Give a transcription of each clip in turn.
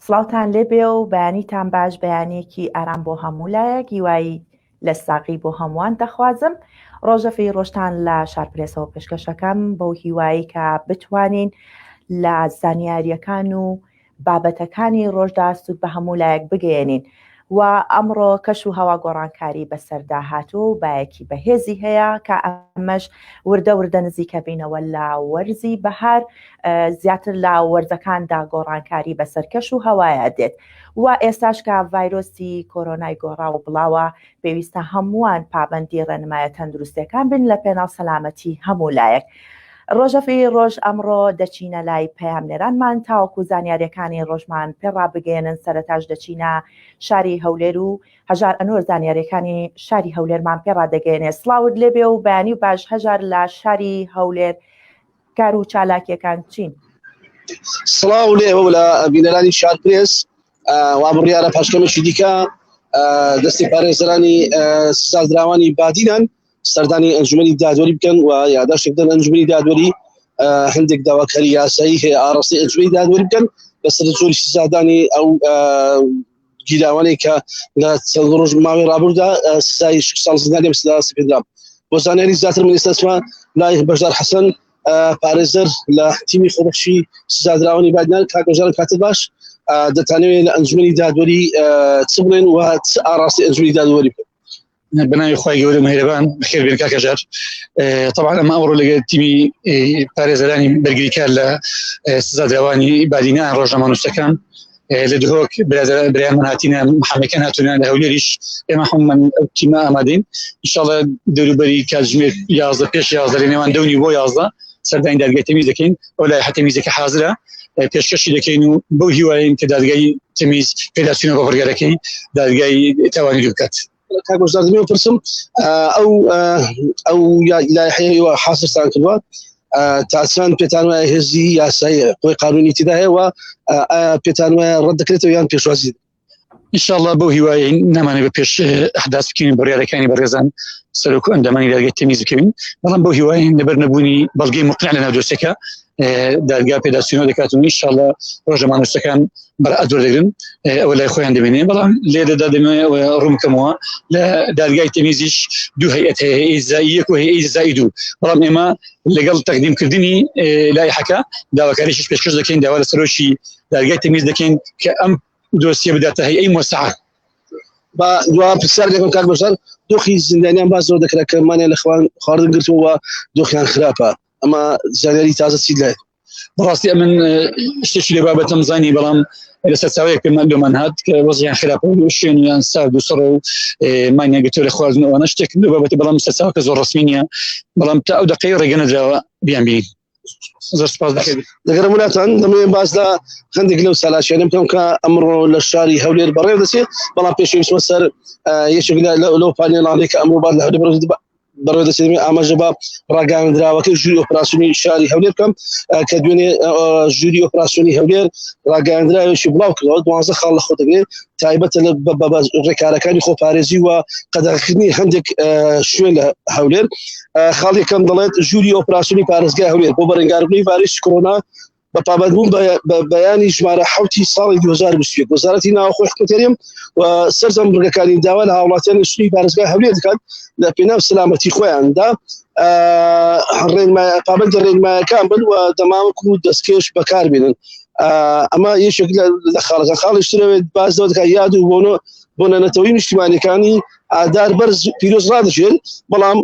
سڵاوتان لێبێ و بەیانیتان باش بەیانێکی ئارام بۆ هەموو لایەک هیوایی لە ساقی بۆ هەمووان دەخوازم. ڕۆژەفی ڕۆژتان لە شارپرێسەوە پێشکەشەکەم بەو هیوایی کە بتوانین لە زانیاریەکان و بابەتەکانی ڕۆژدا سوود بە هەموو لایەک بگەێنین و ئەمڕۆ کەش و هەوا گۆڕانکاری بەسەردا هاتووە و بایەکی بەهێزی هەیە کە ئەمەش وردە نزیکە بینەوە لە وەرزی بەهار زیاتر لە وەرزەکاندا گۆڕانکاری بەسەر کەش و هەوایە دێت و ئێستاش کە ڤایرۆسی کۆرۆنای گۆڕا و بڵاوە پێویستە هەمووان پابەندی ڕێنمایە تەندروستیەکان بن لە پێناو سەلامەتی هەموو لایەک. ڕۆژەفی ڕۆژ ئەمڕۆ دەچینە لای پەیامنێرانمان تاوەکو زانیاریەکانی ڕۆژمان پێڕابگەێنن. سەرەتاش دەچینە شاری هەولێر و هەژار ئەنوەر زانیاریەکانی شاری هەولێرمان پێڕادەگەێنێ. سڵاوت لێبێ و بەیانی و باش هەژار لە شاری هەولێر کار و چالاکیەکان چین؟ سڵاو لێ لە بینەرانی شارپرێس وا بڕیارە پاشکەمێکی دیکە دەستی پارێزەرانی سازدراوانی بادینان سەردانی ئەنجومەنی دادوەری بکەن و یادداشتێک بدەن ئەنجومەنی دادوەری هەندێک داواکاری یاسایی هەیە ئاڕاستی ئەنجومەنی دادوەری بکەن بەسەر زۆری سزادانی ئەو گیراوانەی کە لە چەند ڕۆژ ماوەی ڕابردوودا سزای 6 ساڵ زیندانی سزا سپێدرا. بۆ زانیاری زیاتر من ئێستا لای بەشدار حەسەن پارێزەر لە تیمی خۆبەخشی سزادراوانی بادینان کاکۆژان کاتر باش دەتانەوێت لە ئەنجومەنی دادوەری چ بڵێن و چ ئاڕاستی ئەنجومەنی دادوەری بکەن؟ بناوی خۆی گەورە مهرەبان بخێر بێن کاکەژار. طبعا ئەمە ئەمڕۆ لەگەڵ تیمی پارێزەرانی بەرگریکار لە سزادراوانی بادینان ڕۆژنامە نووسەکان لە دهۆک برایانمان هاتینە محەمەکان هاتوونیان لە هەولێریش ئێمە هەموومان ئەو تیمە ئامادەین. ئینشاڵڵا دەوروبەری کاتژمێر 11 پێش 11 لە نێوان دەونی بۆ 11 سەردانی دادگای تەمیز دەکەین. ئەو لای تەمیزەکە حازرە پێشکەشی دەکەین و بەو هیواین کە دادگای تەمیز پێداچوونە بە بڕیارەکەی دادگای تاوانی دوو بکات. کاکۆژدارمی پرسم ئەو لایحەیە حاصرتان کردووە تاچان پێتان وایە هێزی یاسایی خۆی قانونی تێدا هەیە و پێتان وایە ڕەت دەکرێتەوە یان پێشوازی؟ ئینشاءڵڵا بەو هیوایی نامانێت بە پێش ئەحداث بکەین بڕیارەکانی بەڕێزان سەرۆک ئەندامانی دادگای تەمیز بکەین، بەڵام بەو هیوایی لەبەر نەبوونی بەڵگەی مقنع لە ناو دۆسیەکە دادگا پێداچوونەوە دەکات و ئینشاءڵڵا ڕۆژنامە نووسەکان بەرئەت وەردەگرن ئەوە لای خۆیان دەبینێ. بەڵام لێدەدا دەمەوێت ڕوونکەمەوە لە دادگای تەمیزیش دوو هەیئەت هەیە، هەیئەی یەک و هەیئەی زائید دوو. بەڵام ئێمە لەگەڵ تەقدیمکردنی لایحەکە داواکاریشیش پێشکەش دەکەین، داوا لە سەرۆکی دادگای تەمیز دەکەین کە ئەم دۆسیە بداتە هەیئەی موسعە. با دوا پرسیار دەکەم کاک بەشدار، دۆخی زیندانیان باز زۆر دەکرێت کە مانیان لە خواردن گرتووە دۆخیان خراپە، ئەمە زانیاری تازە چی لێت؟ بەڕاستی من شتێکی لێ بابەتم زانی، بەڵام لەسەر چاوەیەک پێمان لۆمان هات کە وەزیان خراپە و شوێنیان سارد و سڕە و مانیان گرتووە لە خواردنەوەوانە شتێک لێ بابەتی، بەڵام لەسەر چاوەکە زۆر ڕەسمی نییە، بەڵام تا ئەو دقەی ڕێگە نەدراوە بیان بینین. زۆر سپاس دەکەم. دەگەرم وڵاتان دەمەوێت باز لە هەندێک لەو سالاشیانە بکەم کە ئەمڕۆ لە شاری هەولێر بەڕێوە دەچێت، بەڵام پێشویستمە سەر یەکێک لەو پانێڵانەی کە ئەمڕۆ باز لە هەولێر بەڕێوە دەچێت ئاماژە بە ڕاگەاندراوەکەی ژووری ئۆپراسیۆنی شاری هەولێر بکەم کە دوێنێ ژووری ئۆپراسیۆنی هەولێر ڕاگەاندراوێکی بڵاو کردەوە 12 خاڵ لە خۆ دەگرێت تایبەتە لە ڕێکارەکانی خۆپارێزی و قەدەغەکردنی هەندێک شوێن لە هەولێر. خاڵێکم دەڵێت ژووری ئۆپراسیۆنی پارێزگای هەولێر بۆ بەرەنگاربوونی ڤایرۆسی کۆرۆنا بە پابەندبوون بە بەیانی ژمارە 7 ساڵی 2021 وەزارەتی ناوخۆی حکومەتیاریم و سەرجەم بڕگەکانی داوا لە هاوڵاتیان لە شووری پارێزگای هەولێر دەکات لە پێناو سەلامەتی خۆیاندا پابەندی ڕێنماییەکان بن و دەماوەک و دەستکێش بەکاربێنن. ئەمە یەکێک لە خاڵەکە. خاڵیشترەوێت باز دەکات یاد و بۆ نەتەوەی نیشتیمانیەکانی ئادار بەرز پیرۆز ڕادەچێت، بەڵام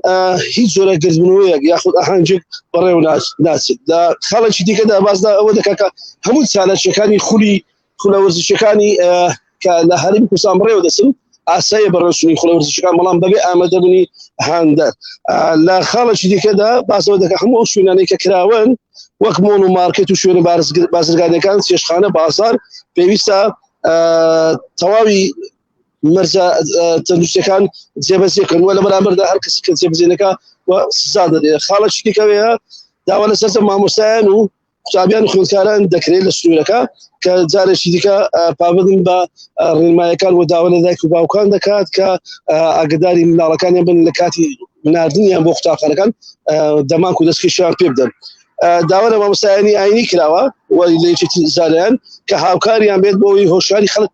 هیچ جۆرە گرتبوونەوەیەک یاخود ئاهەنگێک بەڕێوە ناچێت. لە خاڵێکی دیکەدا بازدا ئەوە دەکات کە هەموو چالەشەکانی خولە وەرزشەکانی کە لە هەرێمی کوردستان بەڕێوە دەچن ئاساییە بەڕێوەچوونی خولە وەرزشەکان، بەڵام بەبێ ئامادەبوونی هاندەر. لە خاڵێکی دیکەدا بازەوە دەکات هەموو ئەو شوێنانەی کە کراون وەک مۆڵ و مارکێت و شوێنە بازرگانیەکان، چێشتخانە، بازار پێویستە تەواوی مەرجە تەندروستیەکان جێبەجێکردن و لە بەرامبەردا هەر کەسێک کە جێبەجێنەکە سزا دەدرێت. خاڵێکی دیکەوەیە داوا لەسەر مامۆستایان و قوتابیان و خوێندکاران دەکرێت لە سنوورەکە کە جارێکی دیکە پابندن بە ڕێنماییەکان و داوا لە دایک و باوکان دەکات کە ئاگداری منداڵەکانیان بن لە کاتی ناردنیان بۆ قوتابخانەکان دەمانک و دەستکێشیان پێ بدەن. داوا لە مامۆستایانی ئاینی کراوە وەلێکی زانیان کە هاوکاریان بێت بۆەوەی هۆشیاری خەڵک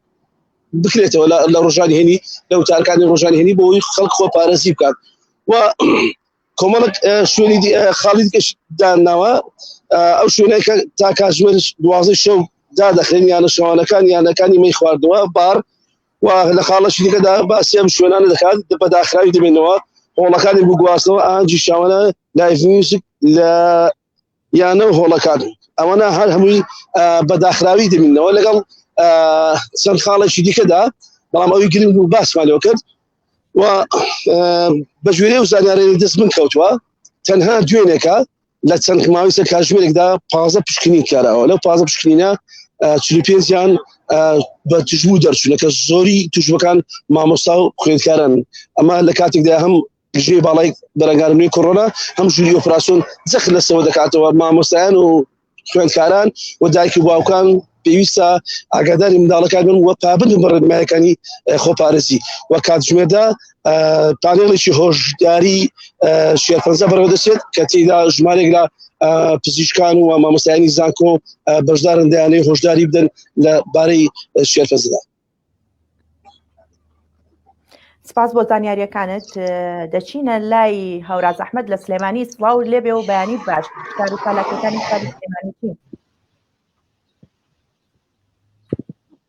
بکرێتەوە لە ڕۆژانی هێنی لە وتارەکانی ڕۆژانی هێنی بۆەوەی خەڵک خۆپارێزی بکات و کۆمەڵک شوێنی خاڵی دیکەش داناوە ئەو شوێنەی کە تا کاتژمێر 12 شەو دادەخرێن یانە شەوانەکان یانەکانی مەی خواردنەوە بار و لە خاڵەشی دیکەدا باسیەم شوێنانە دەکات بە داخراوی دەبێنەوە هۆڵەکانی بوو گواستنەوە ئاهەنگی شاوانە لایڤ میوزیک لە یانە هۆڵەکان ئەوەنە هەر هەمووی بە داخراوی دەبینەوە لەگەڵ چەند خاڵێکی دیکەدا بەڵام ئەوی گرنگ بوو باسمان لێ کرد و بە ژوورێ و زانیاری دەست من کەوتووە تەنها دوێنێکە لە چەند ماوەی سەر کاتژمێرێکدا 15 پشکنین کارەوە لەو 15 پشکنینە 45یان بە توشبوو دەرچوونە کە زۆری توشبەکان مامۆستا و خوێندکاران ئەمە لە کاتێکدا هەم ژێ باڵای بەرەنگاربوونی کۆڕۆنا هەم ژووری ئۆپراسیۆن جەخت لەسەوە دەکاتەوە مامۆستایان و خوێندکاران و دایک و باوکان پێویستە ئاگاداری منداڵەکان بن وە پابند بە ڕێنماییەکانی خۆپارێزی و کاتژمێردا پانێڵێکی هۆشداری شێرپەنجە بەڕێوەدەچێت کە تێیدا ژمارێک لە پزیشکان و مامۆستایانی زانکۆ بەشدارن دەیانەوێت هۆشداری بدەن لە بارەی شێرپەنجەدا. سپاس بۆ زانیاریەکانت دەچینە لای هەوراز ئەحمەد لە سلێمانی سڵاو لێبێ و بەیانی باش کار و کالاکەکانی کاری سلێمانی چین؟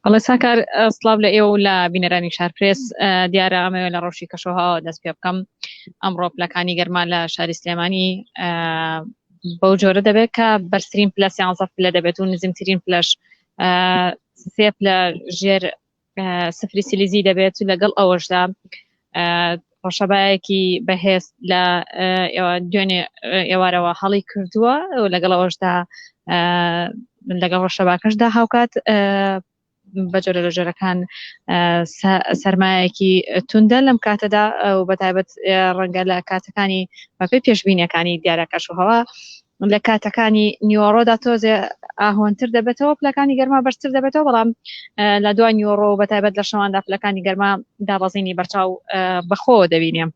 ئەڵێ ساکار سڵاو لە ئێوە و لە بینەرانی شارپرێس دیارە ئەمەوێ لە ڕۆژی کەشەوە دەست پێ بکەم ئەمڕۆ پلەکانی گەرمان لە شاری سلێمانی بەو جۆرە دەبێت کە بەرزترین پلە 11 پلە دەبێت و نزمترین پلەش 3 پلە ژێر سفری سیلیزی دەبێت و لەگەڵ ئەوەشدا ڕۆژەبایەکی بەهێز لە دوێنێ ئێوارەوە هەڵی کردووە و لەگەڵ ئەوەشدا لەگەڵ ڕۆژەباکەشدا هاوکات بەجۆرە لە جۆرەکان سەرمایەکی توندە لەم کاتەدا و بەتایبەت ڕەنگە لە کاتەکانی بەپێی پێشبینیەکانی دیارە کەشوهەوە لە کاتەکانی نیۆڕۆدا تۆزێ ئاهۆنتر دەبێتەوە پلەکانی گەرما بەرزتر دەبێتەوە بەڵام لە دوای نیۆڕۆ بەتایبەت لە شەواندا پلەکانی گەرما دابەزینی بەرچاو بەخۆ دەبینێم.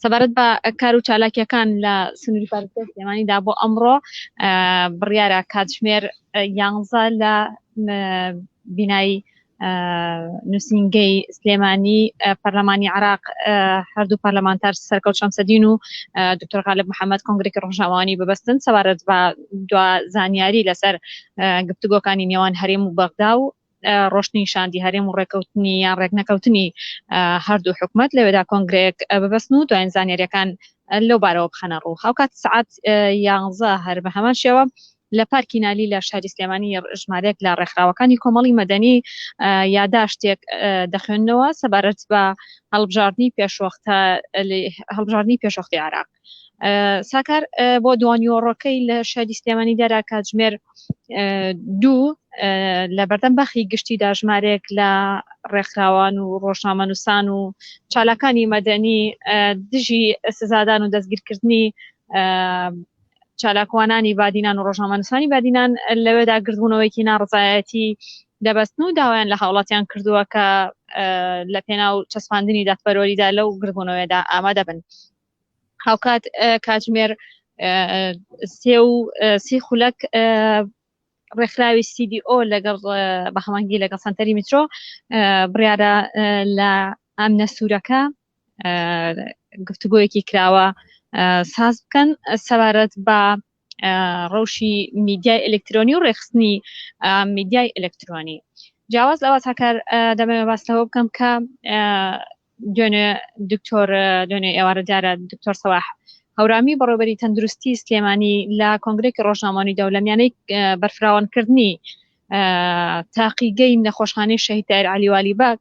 سەبارەت بە کار و چالاکیەکان لە سنووری پارێزگای سلێمانیدا بۆ ئەمڕۆ بڕیارە کاتژمێر 11 لە بینایی نووسینگەی سلێمانی پەرلەمانی عراق هەردوو پەرلەمانتار سەرکەوت شەمسەدین و دکتۆر غالب محەممەد کۆنگرێکی ڕۆژناوانی ببەستن سەبارەت بە دوا زانیاری لەسەر گفتوگۆکانی نێوان هەرێم و بەغدا و ڕۆشنی شاندی هەرێم و ڕێکەوتنی یان ڕێک نەکەوتنی هەردوو حکومت لەوێدا کۆنگرێک ببەستن و دوایین زانیاریەکان لەو بارەوە بخەنە ڕوو هاوکات سعات 11 هەر بە هەمان شێوە لە پارکی نالی لە شاری سلێمانی ژمارەیەک لە ڕێکخراوەکانی کۆمەڵی مەدەنی یاداشتێک دەخوێنەوە سەبارەت بە هەڵبژاردننی پێشوەختی عراق. ساکار بۆ دوانیۆڕەکەی لە شاری سلێمانی دارا کاتژمێر 2 لە بەردەم بەخی گشتی داژمارێک لە ڕێکخراوان و ڕۆژنامەنووسان و چالاکانی مەدەنی دژی سزادان و دەستگیرکردنی چالاکوانانی بادینان و ڕۆژنامەنووسانی بادینان لەوێدا گردبوونەوەیکی ناڕزایەتی دەبەستن و داوایان لە هاوڵاتیان کردووە کە لە پێناو چەسپاندنی دادپەروەریدا لەو گردبوونەوەیدا ئامادە بن. هاوکات کاتژمێر 3 خولەک ڕێکخراوی CDO لەگەڵ بە هەمانگی لەگەڵ سەنتەری میترۆ بڕیارە لە ئەمنە سوورەکە گفتوگۆیەکی کراوە ساز بکەن سەبارەت بە ڕەوشی میدیای ئەلکترۆنی و ڕێخستنی میدیای ئەلکترۆنی. جیاواز لەوە هاکار دەمەوێت باستەوە بکەم کە دوێنێ دکتۆر دوێنێ ئێوارە دیارە دکتۆر سەواح هەورامی بەڕێوەبەری تەندروستی سلێمانی لە کۆنگرێکی ڕۆژنامەی دەوڵەمیانەی بەرفراوانکردنی تاقیگەی نەخۆشخانەی شەهید تایر عەلیوالی باک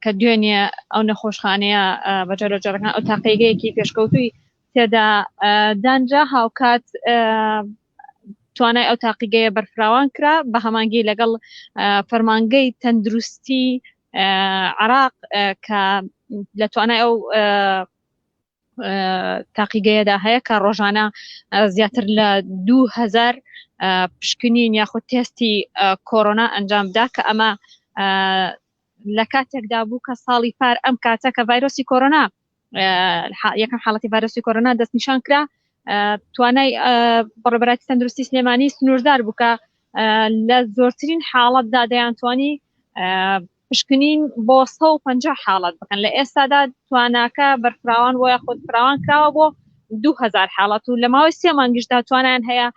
کە دوێنێ ئەو نەخۆشخانەیە بەجۆرە جۆرەکان ئەو تاقیگەیەکی پێشکەوتووی تێدا دانرا هاوکات توانای ئەو تاقیگەیە بەرفراوان کرا بە هەمانگی لەگەڵ فەرمانگەی تەندروستی عراق کە لە توانای ئەو تاقیگەیەدا هەیە کە ڕۆژانە زیاتر لە 2000 پشکنین یاخود تێستی کۆرۆنا ئەنجامدا کە ئەمە لە کاتێکدا بوو کە ساڵی پار ئەم کاتە کە ڤایرۆسی کۆرۆنا یەکەم حاڵەتی ڤایرۆسی کۆرۆنا دەستنیشان کرا توانای بەڕێبەرایەتی تەندروستی سلێمانی سنووردار بووکە لە زۆرترین حاڵەتدا دەیانتوانی پشکنین بۆ 150 حاڵەت بکەن لە ئێستادا تواناکە بەرفراوان بۆ یاخود فراوان کراوە بۆ 2000 حاڵەت و لە ماوەی 3 مانگیشدا توانیان هەیە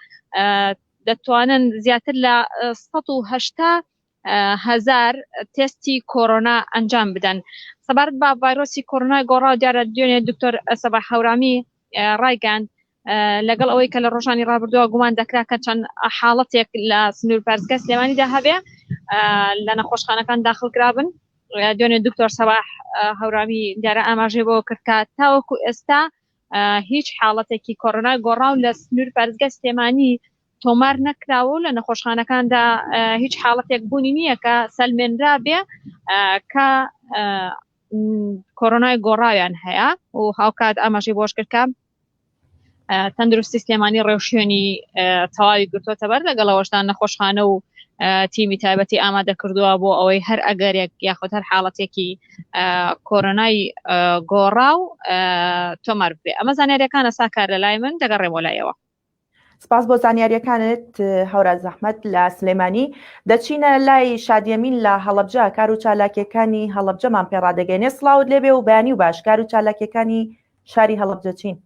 دەتوانن زیاتر لە 180,000 تستی کۆرۆنا ئەنجام بدەن. سەبارەت بە ڤایرۆسی کۆرۆنای گۆڕا و دیارە دوێنێ دکتۆر سەباح هەورامی ڕایگەاند لەگەڵ ئەوەی کە لە ڕۆژانی ڕابردووە گومان دەکرا کە چەند حاڵەتێک لە سنوور پارێزگای سلێمانیدا هەبێ لە نەخۆشخانەکان داخڵکرابن. دوێنێ دکتۆر سەباح هەورامی دیارە ئاماژێ بۆ کرد کە تاوەکو ئێستا هیچ حاڵەتێکی کۆرۆنای گۆڕا و لە سنوور پارێزگای سلێمانی تۆمار نەکراوە و لە نەخۆشخانەکاندا هیچ حاڵەتێک بوونی نییە کە سەلمێنرا بێ کە کۆرۆنای گۆڕاویان هەیە و هاوکات ئاماژەی بۆش کرد کە تەندروستی سلێمانی ڕێوشێنی تەواوی گرتوۆتە بەر لەگەڵەوەشدان نەخۆشخانە و تیمی تایبەتی ئامادە کردووە بۆ ئەوەی هەر ئەگەرێک یاخود هەر حاڵەتێکی کۆرۆنای گۆڕا و تۆمار بێ. ئەمە زانیاریەکانە ساکار لە لای من دەگەڕێمەوە لایەوە. سپاس بۆ زانیاریەکانت هەوراز زەحمەت لە سلێمانی. دەچینە لای شادیەمین لە هەڵەبجە کار و چالاکیەکانی هەڵەبجەمان پێڕادەگەێنێ. سڵاوت لێبێ و بەیانی و باش کار و چالاکیەکانی شاری هەڵەبجە چین؟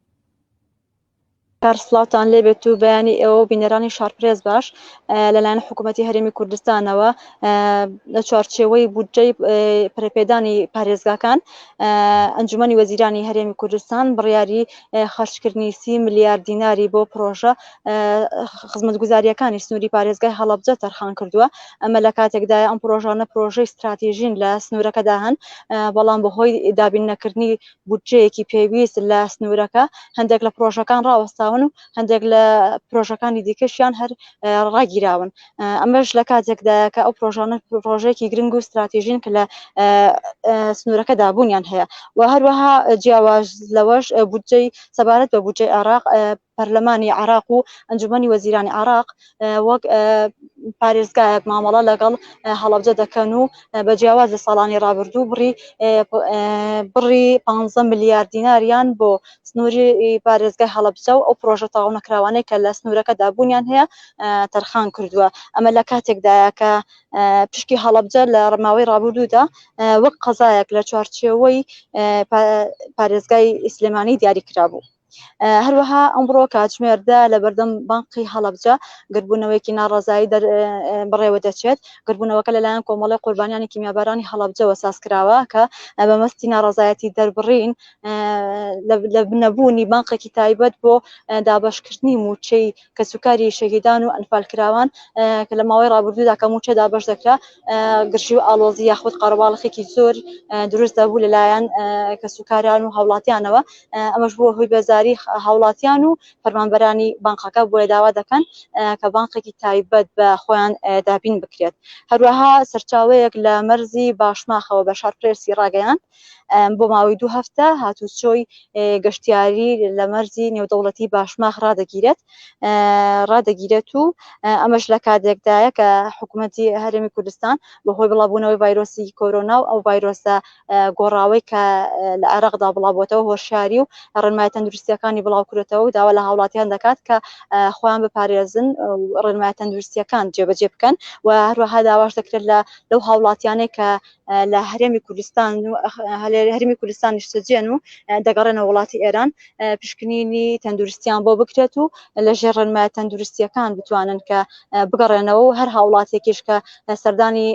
کارسڵاتان لێبێت و بەیانی ئێوە بینەرانی شارپرێز باش لەلایەن حکوومەتی هەرێمی کوردستانەوە لە چوارچێوەی بودجەی پرەپێدانی پارێزگاکان ئەنجومەنی وەزیرانی هەرێمی کوردستان بڕیاری خەرجکردنی 30 ملیار دیناری بۆ پرۆژە خزمەتگوزاریەکانی سنووری پارێزگای هەڵەبجە تەرخان کردووە. ئەمە لە کاتێکدا ئەم پرۆژانە پرۆژەی استراتیژین لە سنوورەکەدا هەن، بەڵام بەهۆی دابین نەکردنی بودجەیەکی پێویست لە سنوورەکە هەندێک لە پرۆژەکان ڕاوەستاون و هەندێک لە پرۆژەکانی دیکەشیان هەر ڕاگیراون. ئەمەش لە کاتێکدا کە ئەو پرۆژانە پرۆژەیەکی گرنگ و استراتیژین کە لە سنوورەکەدا بوونیان هەیە و هەروەها جیاواز لەوەش بودجەی سەبارەت بە بودجەی عێراق پەرلەمانی عێراق و ئەنجومەنی وەزیرانی عێراق وەک پارێزگایەک مامەڵە لەگەڵ هەڵەبجە دەکەن و بە جیاواز لە ساڵانی ڕابردوو بڕی 15 ملیار دیناریان بۆ سنووری پارێزگای هەڵەبجە و ئەو پرۆژە تەواو نەکراوانەی کە لە سنوورەکەدا بوونیان هەیە تەرخان کردووە. ئەمە لە کاتێکدایە کە پشکی هەڵەبجە لە ڕماوەی ڕابردوودا وەک قەزایەک لە چوارچێوەی پارێزگای سلێمانی دیاری کرابوو. هەروەها ئەمڕۆ کاتژمێردا لە بەردەم بانقی هەڵەبجە گربوونەوەیکی ناڕەزایی بڕێوە دەچێت. گربوونەوەکە لەلایەن کۆمەڵی قوربانیانی کیمیابارانی هەڵەبجەوە سازکراوە کە بەمەستی ناڕەزایەتی دەربڕین لە بنەبوونی بانقێکی تایبەت بۆ دابەشکردنی موچەی کەسوکاری شەهیدان و ئەنفالکراوان کە لە ماوەی ڕابردوودا کە موچە دابەش دەکرا گرژی و ئاڵۆزی یاخود قەرەباڵغێکی زۆر دروست دەبوو لەلایەن کەسوکاریان و هاوڵاتیانەوە. ئەمەش بۆ هۆی بەزاری هاوڵاتیان و فەرمانبەرانی بانقەکە بۆ داوا دەکەن کە بانقێکی تایبەت بە خۆیان دابین بکرێت. هەروەها سەرچاوەیەک لە مەرزی باشماخەوە بە شارپرێسی ڕاگەیاند بۆ ماوەی 2 هەفتە هاتوچۆی گەشتیاری لە مەرزی نێودەوڵەتی باشماخ ڕادەگیرێت و ئەمەش لە کاتێکدایە کە حکوومەتی هەرێمی کوردستان بەهۆی بڵاوبوونەوەی ڤایرۆسی کۆرۆنا و ئەو ڤایرۆسە گۆڕاوەی کە لە عێراقدا بڵاوبووەتەوە هۆشیاری و ڕێنمای تەندروستیەکانی بڵاوکرێتەوە و داوا لە هاوڵاتیان دەکات کە خۆیان بپارێزن ڕێنمای تەندروستیەکان جێبەجێ بکەن و هەروەها داواش دەکرێت لەو هاوڵاتیانەی کە لە هەرێمی کوردستان هەرێمی کوردستانی شتەجێن و دەگەڕێنە وڵاتی ئێران پشکنینی تەندروستیان بۆ بکرێت و لەژێر ڕێنمای تەندروستیەکان بتوانن کە بگەڕێنەوە و هەر هاوڵاتێکیش کە سەردانی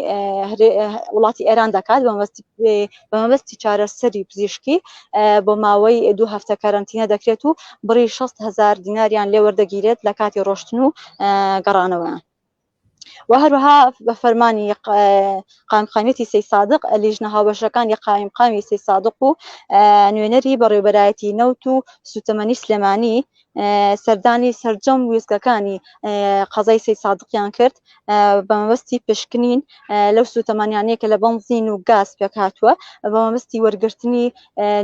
وڵاتی ئێران دەکات بەمەبەستی چارەسەری پزیشکی بۆ ماوەی 2 هەفتە کارانتینە دەکرێت و بڕی 60,000 دیناریان لێ وەردەگیرێت لە کاتی ڕۆشتن و گەڕانەوە. و هەروەها بە فەرمانی قایمقامێتی سەید سادق لیژنە هاوبەشەکانی قایمقامی سەید سادق و نوێنەری بەڕێوەبەرایەتی نەوت و سوتەمەنی سلێمانی سەردانی سەرجەم وێستگەکانی قەزای سەید سادقیان کرد بە مەبەستی پشکنین لەو سوتەمانیانەیە کە لە بنزین و گاز پێک هاتووە بە مەبەستی وەرگرتنی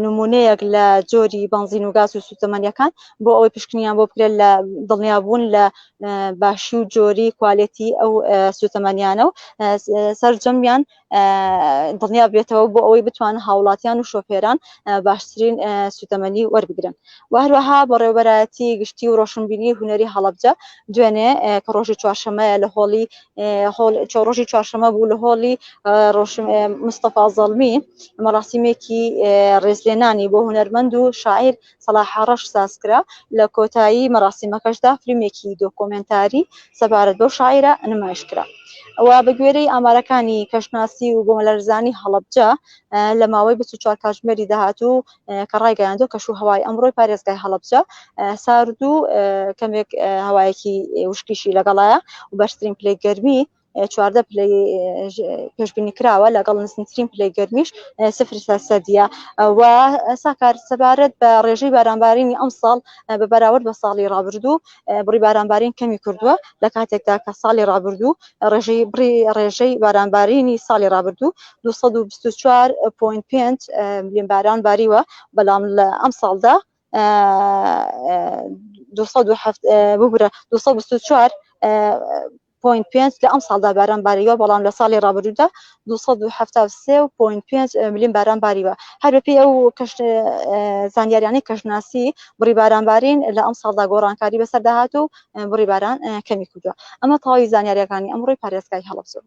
نمونەیەک لە جۆری بنزین و گاز و سوتەمانیەکان بۆ ئەوەی پشکنیان بۆ بکرێت لە دڵنیابوون لە باشی و جۆری کوالێتی ئەو سوتەمانیانە و سەرجەمیان دڵنیا بێتەوە بۆ ئەوەی بتوانن هاوڵاتیان و شۆفێران باشترین سوتەمەنی وەربگرن. و هەروەها بەڕێوەبەرایەتی حکوومەتی گشتی و ڕۆشنبیری هوەری هەڵەبجە دوێنێ کە ڕۆژی چوارشەمەیە لە هۆڵی ڕۆژی چوارشەمە بوو لە هۆڵی مستەفا زەڵمی مەراسیمێکی ڕێزلێنانی بۆ هونەرمەند و شاعیر سەلاح حەڕەش سازکرا لە کۆتایی مەراسیمەکەشدا فیلمێکی دۆکۆمنتاری سەبارەت بەو شاعیرە نمایشکرا و بە گوێرەی ئامارەکانی کەشناسی و بۆمەلەرزانی هەڵەبجە لە ماوەی 24 کاتژمێری داهاتوو کە ڕایگەیاندۆ کەشوهەوای ئەمڕۆی پارێزگای هەڵەبجە سارد و کەمێک هەوایەکی وشکیشی لەگەڵایە و بەرزترین پلەی گەرمی 14 پلەی پێشبینی کراوە لەگەڵ نزمترین پلەی گەرمیش 0% و ساکار سەبارەت بە ڕێژەی بارانبارینی ئەم ساڵ بە بەراورد بە ساڵی ڕابردوو بڕی بارانبارین کەمی کردووە لە کاتێکدا کە ساڵی ڕابردوو ڕێژەی بارانبارینی ساڵی ڕابردوو 224.5 ملیۆن باران باریوە بەڵام لە ئەم ساڵدا 224 0.5 لە ئەم ساڵدا باران باریوە بەڵام لە ساڵی ڕابردوودا 273.5 ملیۆن باران باریوە هەر بەپێی ئەو زانیاریانەی کەژناسی بڕی بارانبارین لە ئەم ساڵدا گۆڕانکاری بەسەردا هات و بڕی باران کەمی کردووە ئەمە تەواوی زانیاریەکانی ئەمڕۆی پارێزگای هەڵەبجە.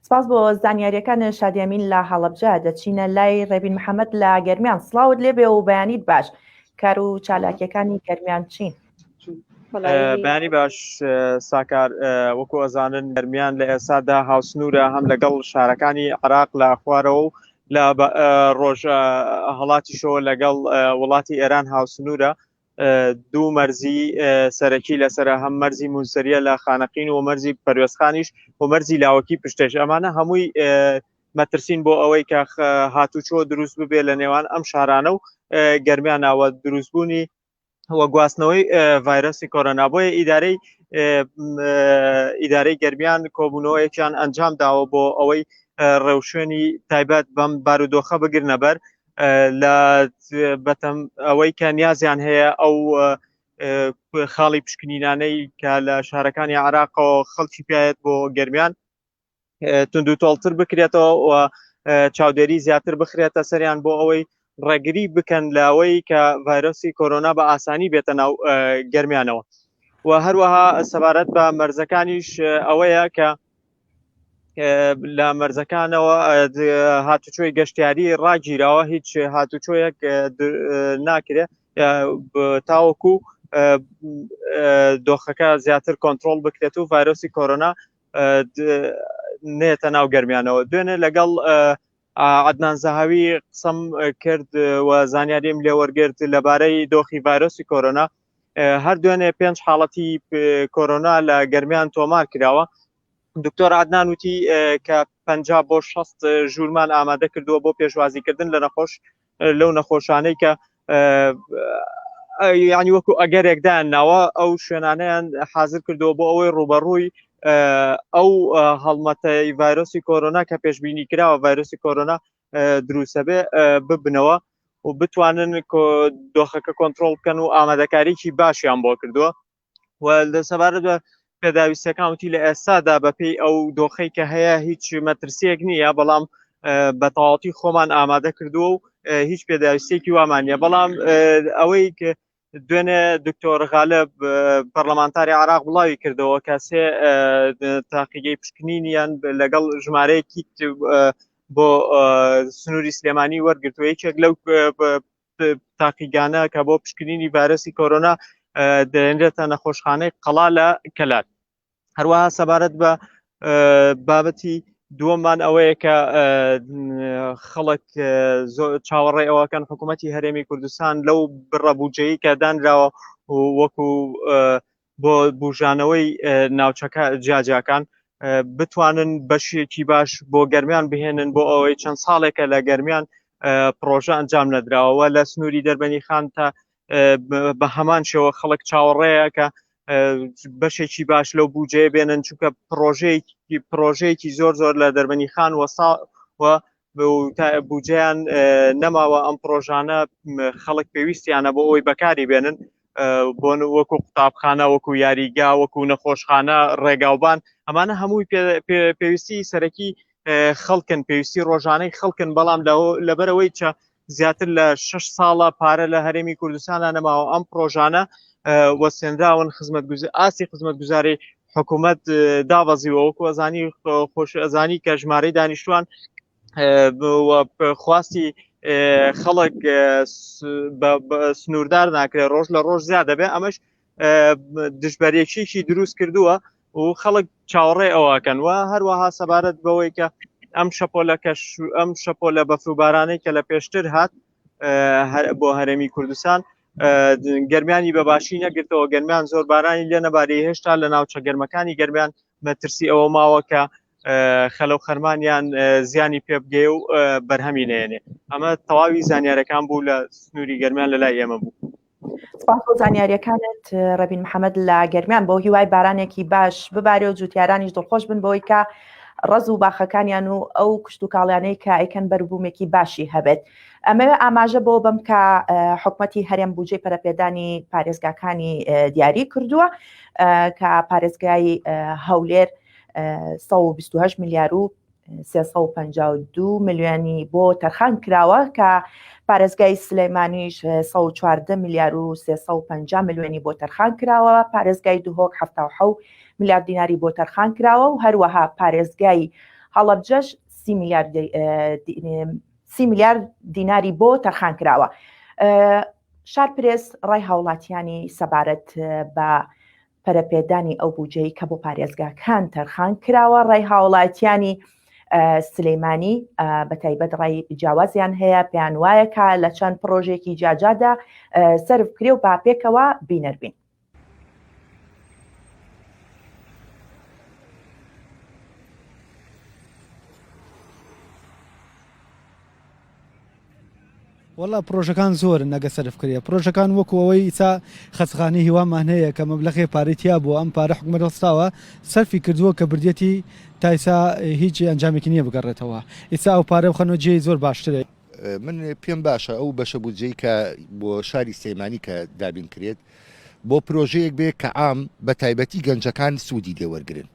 سپاس بۆ زانیاریەکان شادیامین لە هەڵەبجە دەچینە لای ڕێبین محەممەد لە گەرمیان سڵاوت لێبێ و بەیانیت باش کار و چالاکیەکانی گەرمیان چین. بەیانی باش ساکار وەکو ئەزانن گەرمیان لە ئێستادا هاوسنوورە هەم لەگەڵ شارەکانی عراق لە خوارەوە و لە ڕۆژ هەڵاتیشەوە لەگەڵ وڵاتی ئێران هاوسنوورە دوو مەرزی سەرەکی لەسرە هەم مەرزی مونسەریە لە خانەقین و مەرزی پەروێزخانیش و مەرزی لاوەکی پشتێش ئەمانە هەمووی مەترسین بۆ ئەوەی کە هاتوچۆ دروست ببێ لە نێوان ئەم شارانە و گەرمیان ناوە دروستبوونی وە گواستنەوەی ڤایرۆسی کۆرۆنا بۆیە ئیدارەی گەرمیان کۆبوونەوەیەکیان ئەنجام داوە بۆ ئەوەی ڕێوشێنی تایبەت بەم بارودۆخە بگرنە بەر لە بەتەم ئەوەی کە نیازیان هەیە ئەو خاڵی پشکنینانەی کە لە شارەکانی عراقەوە خەڵکی پایەت بۆ گەرمیان تونند و تۆڵتر بکرێتەوە و چاودێری زیاتر بخرێتە سەریان بۆ ئەوەی ڕێگری بکەن لەوەی کە ڤایرۆسی کۆرۆنا بە ئاسانی بێتە ناو گەرمیانەوە و هەروەها سەبارەت بە مەرزەکانیش ئەوەیە کە لە مەرزەکانەوە هاتوچۆی گەشتیاری ڕاگیراوە هیچ هاتوچۆیەک ناکرێت تاوەکو دۆخەکە زیاتر کۆنتترۆل بکرێت و ڤایرۆسی کۆرۆنا نێتە ناو گەرمیانەوە دوێنێ لەگەڵ عدنان زەهاوی قسەم کرد و زانیاریم لێ وەرگرت لەبارەی دۆخی ڤایرۆسی کۆرۆنا هەر دوێنێ 5 حاڵەتی کۆرۆنا لە گەرمیان تۆمار کراوە دکتۆر عدنان وتی کە 50 بۆ 60 ژوورمان ئامادە کردووە بۆ پێشوازیکردن لەو نەخۆشانەی کە یعنی وەکو ئەگەرێکدایان ناوە ئەو شوێنانەیان حاضر کردووە بۆ ئەوەی ڕوبەڕووی ئەو هەڵمەتەی ڤایرۆسی کۆرۆنا کە پێشبینی کراوە ڤایرۆسی کۆرۆنا دروستە بێ ببنەوە و بتوانن دۆخەکە کۆنتترۆل بکەن و ئامادەکاریی باشیان بۆ کردووە و لە سەبارەت بە پێداویستەکان وتی لە ئێستادا بەپێی ئەو دۆخەی کە هەیە هیچ مەترسیەک نییە بەڵام بە تەواوەتی خۆمان ئامادە کردووە و هیچ پێداویستێکی وامانە بەڵام ئەوەی کە دوێنێ دکتۆر غالب پەرلەمانتاری عراق بڵاوی کردەوە کە سێ تاقیگەی پشکنینیان لەگەڵ ژمارەیەکی بۆ سنووری سلێمانی وەرگرتووە یەکێک لەو تاقیگانە کە بۆ پشکنینی ڤایرۆسی کۆرۆنا دەێنرێتە نەخۆشخانەی قەڵا لە کەلات هەروەها سەبارەت بە بابەتی دووەممان ئەوەیە کە خەڵک چاوەڕێ ئەوەکەن حکوومەتی هەرێمی کوردستان لەو بڕەبوجەیی کە دانراوە وەکو بۆ بژانەوەی ناوچەکە جیاجاکان بتوانن بەشێکی باش بۆ گەرمیان بهێنن بۆ ئەوەی چەند ساڵێکە لە گەرمیان پرۆژە ئەنجام نەدراوە لە سنووری دەربەنی خان تا بە هەمان شێوە خەڵک چاوەڕێیە کە بەشێکی باش لەو بودجێ بێنن چونکە پرۆژەیەکی زۆر لە دەربەنی خان و بودجیان نەماوە ئەم پرۆژانە خەڵک پێویستیانە بۆ ئەوی بەکاری بێنن بۆ وەکو قوتابخانە وەکو یاریگا وەکو نەخۆشخانە ڕێگاوبان ئەمانە هەمووی پێویستی سەرەکی خەڵکن پێویستی ڕۆژانەی خەڵکن بەڵام لەبەرەوەی زیاتر لە 6 ساڵە پارە لە هەرێمی کوردستانە نەماوە ئەم پرۆژانە وەسێنراون ئاسی خزمەتگوزاری حکوومەت دابەزیوە وەکو ئەزانی کە ژمارەی دانیشتوان خواستی خەڵک سنووردار ناکرێت ڕۆژ لە ڕۆژ زیاد دەبێت ئەمەش دژبەرێکیشی دروست کردووە و خەڵک چاوەڕێ ئەوەکەن و هەروەها سەبارەت بەوەی کە ئەم شەپۆلە بەفروبارانەی کە لە پێشتر هات بۆ هەرێمی کوردستان گەرمیانی بەباشی نەگرتەوە گەرمیان زۆر بارانی لێ نەباری هێشتا لە ناوچە گەرمەکانی گەرمیان مەترسی ئەوە ماوە کە خەلەو خەرمانیان زیانی پێ بگێ و بەرهەمی نێنێ ئەمە تەواوی زانیارەکان بوو لە سنووری گەرمیان لەلای ئێمە بوو. سپاس بۆ زانیاریەکانت ڕەبین محەممەد لە گەرمیان بۆ هیوای بارانێکی باش ببارێ و جوتیارانیش دڵخۆش بن بۆی کە ڕز و باخەکانیان و ئەو کشت و کاڵیانەی کە ئەیکەن بەربوومێکی باشی هەبێت. ئەمەوێ ئاماژە بۆ بم کە حکوومەتی هەرێم بودجێ پەرەپێدانی پارێزگاکانی دیاری کردووە کە پارێزگای هەولێر 128 میلیار و 352 میلیۆنی بۆ تەرخان کراوە کە پارێزگای سلەیمانیش 114 میلیار و 350 میلیۆنی بۆ تەرخان کراوە پارێزگای دوهۆک 77 میلیارد دیناری بۆ تەرخان کراوە و هەروەها پارێزگای هەڵەبجەش 30 میلیارد دیناری بۆ تەرخان کراوە. شارپرێس ڕای هاوڵاتیانی سەبارەت بە پەرەپێدانی ئەو بودجەی کە بۆ پارێزگاکان تەرخان کراوە ڕای هاوڵاتیانی سلەیمانی بە تایبەت ڕای جیاوازیان هەیە پێیان وایە کە لە چەند پرۆژێکی جاجادا سەرف کرێ و باپێکەوە بینەربین. وەڵا پرۆژەکان زۆرن نەگە سەرفکرێ پرۆژەکان وەکوەوەی ئیسا خەچخانەی هیوامان هەیە کە مەبلەغی پارێتیا بۆ ئەم پارە حکوومەت هەڵستاوە سەرفی کردووە کە بردێتی تایسا هیچ ئەنجامێکی نییە بگەڕێتەوە ئیسا ئەو پارە بخەنەوە جێی زۆر باشترێ. من پێم باشە ئەو بەشە بودجەی کە بۆ شاری سلەیمانی کە دابین کرێت بۆ پرۆژەیەک بێ کە عام بە تایبەتی گەنجەکان سوودی دێوەرگرن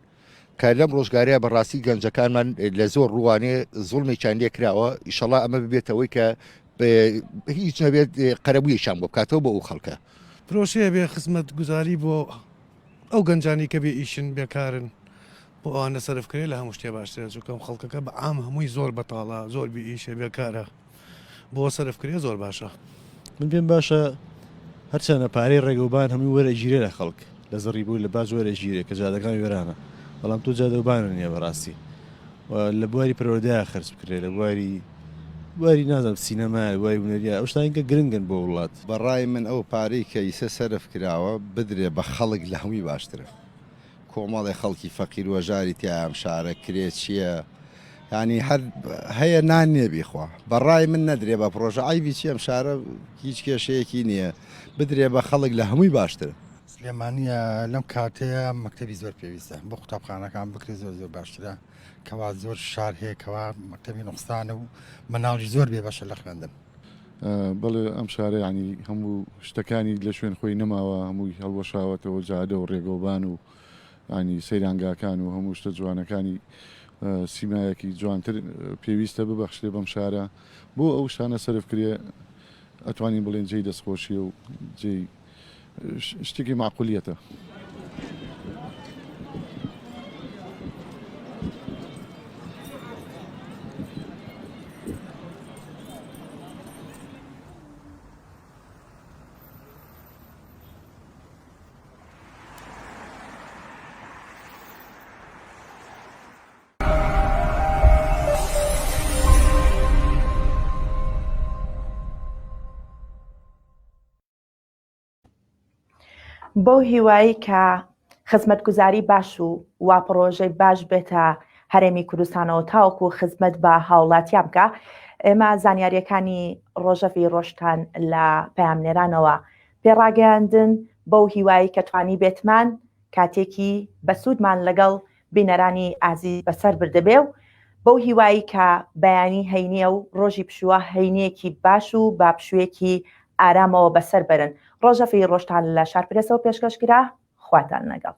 کە لەم ڕۆژگارەیە بەڕاستی گەنجەکانمان لە زۆر ڕوانێ زوڵمێکیان لێ کراوە ئیشەڵا ئەمە ببێتەوەی کە هیچ نەبێت قەرەبوویەکیان بۆ بکاتەوە بۆ ئەو خەڵکە پرۆژەیە بێ خزمەت گوزاری بۆ ئەو گەنجانی کە بێ ئیشن بێکارن بۆ ئەوانە سەرفکرێ لە هەموو شتێ باشترە چونکەم خەڵکەکە بە عام هەمووی زۆر بەتاڵە زۆر بێ ئیشە بێکارە بۆ سەرفکرێ زۆر باشە. من پێم باشە هەرچەنە پارەی ڕێگەوبان هەمووی وەرەگیرێ لە خەڵک لە زەڕی بوو لە باز وەرەگیرێ کە جادەکان وێرانە بەڵام تۆ جادەوبان نییە بەڕاستی لە بواری پەروەردەیە خرج بکرێ لە بواری نازم سینەما وای بنەریە ئەو شتانکە گرنگن بۆ وڵات. بەڕای من ئەو پارەی کە ئیسە سەرف کراوە بدرێ بە خەڵک لە هەمووی باشترە کۆمەڵی خەڵکی فەقیر وەژاری تیا ئەم شارە کرێت چییە ینی هەر هەیە نان نێبیخوا بەڕای من نەدرێ بە پرۆژە ئایوی چی ئەم شارە هیچ کێشەیەکی نییە بدرێ بە خەڵک لە هەمووی باشترە. سلێمانیە لەم کاتەیە مەکتەبی زۆر پێویستە بۆ قوتابخانەکان بکرێت زۆر باشترە کەوا زۆر شار هەیە کەوا مەکتەبی نوقستانە و مەناڵی زۆر بێ باشە لە خوێندن. بەڵێ ئەم شارە ینی هەموو شتەکانی لە شوێن خۆی نەماوە هەمووی هەڵوەشاوەتەوە جادە و ڕێگەوبان و ینی سەیرانگاکان و هەموو شتە جوانەکانی سیمایەکی جوانتر پێویستە ببەخشێ بەم شارە بۆ ئەو شانە سەرفکرێ ئەتوانین بڵێن جێی دەستخۆشیە و جێی شتێکی معقولیەتە. بۆ هیوایی کە خزمەتگوزاری باش و وا پرۆژەی باش بێتە هەرێمی کوردستانەوە تاوەکو خزمەت بە هاوڵاتیان بکە ئێمە زانیاریەکانی ڕۆژەفی ڕۆژتان لە پەیامنێرانەوە پێڕاگەیاندن بۆ هیوایی کە توانی بێتمان کاتێکی بەسوودمان لەگەڵ بینەرانی ئازیز بەسەر بردەبێ و بەو هیوایی کە بەیانی هەینیە و ڕۆژی پشووە هەینەیەکی باش و باپشوویەکی ئارامەوە بەسەر بەرن. ڕۆژەفی ڕۆژتان لە شارپرێسەوە پێشکەشکرا خواتان لەگەڵ.